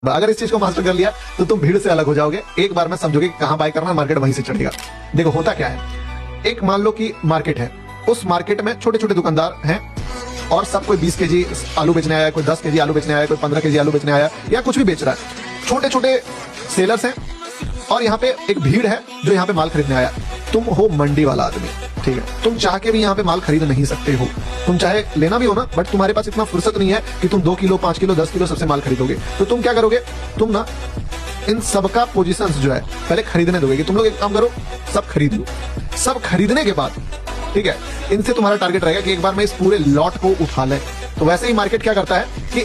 अगर इस चीज को मास्टर कर लिया तो तुम भीड़ से अलग हो जाओगे। एक बार में समझोगे कहां बाय करना, मार्केट वहीं से चढ़ेगा। देखो होता क्या है, एक मान लो कि मार्केट है, उस मार्केट में छोटे छोटे दुकानदार हैं और सब कोई 20 केजी आलू बेचने आया, कोई 10 केजी आलू बेचने आया, कोई 15 केजी आलू बेचने आया, या कुछ भी बेच रहा है। छोटे छोटे सेलर्स हैं और यहाँ पे एक भीड़ है जो यहाँ पे माल खरीदने आया। तुम हो मंडी वाला आदमी, ठीक है, तुम चाह के भी यहाँ पे माल खरीद नहीं सकते हो। तुम चाहे लेना भी हो ना, बट तुम्हारे पास इतना फुर्सत नहीं है कि तुम 2 किलो 5 किलो 10 किलो सबसे माल खरीदोगे। तो तुम क्या करोगे, तुम ना इन सबका पोजीशंस जो है पहले खरीदने दोगे कि तुम लोग एक काम करो, सब खरीद लो। सब खरीदने के बाद, ठीक है, इनसे तुम्हारा टारगेट रहेगा कि एक बार में इस पूरे लॉट को उठा ले। तो वैसे ही मार्केट क्या करता है कि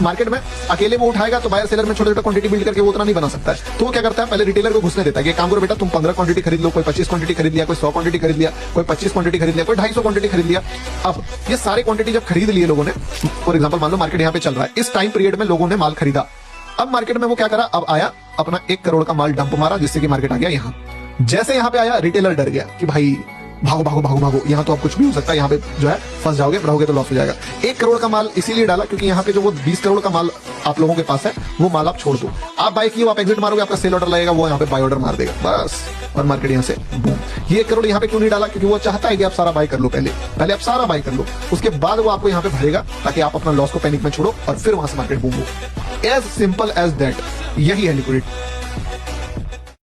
मार्केट में अकेले वो उठाएगा तो बायर सेलर में छोटे छोटे क्वांटिटी बिल्ड करके वो उतना नहीं बना सकता है। तो वो क्या करता है, पहले रिटेलर को घुसने देता है कि काम करो बेटा, तुम 15 क्वांटिटी खरीद लो, कोई 25 क्वांटिटी खरीद लिया, कोई 100 क्वांटिटी खरीद लिया, कोई 25 क्वांटिटी खरीद लिया, कोई 250 क्वांटिटी खरीद लिया। अब ये सारे क्वांटिटी जब खरीद लिए लोगों ने, फॉर एग्जाम्पल मान लो मार्केट यहाँ पे चल रहा है, इस टाइम पीरियड में लोगों ने माल खरीदा। अब मार्केट में वो क्या करा, अब आया अपना 1 करोड़ का माल डंप मारा, जिससे कि मार्केट आ गया यहाँ। जैसे यहाँ पे आया, रिटेलर डर गया कि भाई भागो भागो भागो भागो, यहाँ तो अब कुछ भी हो सकता है, यहाँ पे जो है फंस जाओगे, रहोगे तो लॉस हो जाएगा। 1 करोड़ का माल इसीलिए डाला क्योंकि यहाँ पे जो वो 20 करोड़ का माल आप लोगों के पास है, वो माल आप छोड़ दो। आप बाय किए, आप एग्जिट मारोगे, आपका सेल ऑर्डर लगेगा, वो यहाँ पे बाय ऑर्डर मार देगा बस, और मार्केट यहाँ से बूम। ये 1 करोड़ यहाँ पे क्यों नहीं डाला, क्योंकि वो चाहता है कि आप सारा बाय कर लो, पहले आप सारा बाय कर लो, उसके बाद वो आपको यहाँ पे भरेगा ताकि आप अपना लॉस को पैनिक में छोड़ो और फिर वहां से मार्केट बूम हो। एज सिंपल एज दैट, यही है लिक्विडिटी।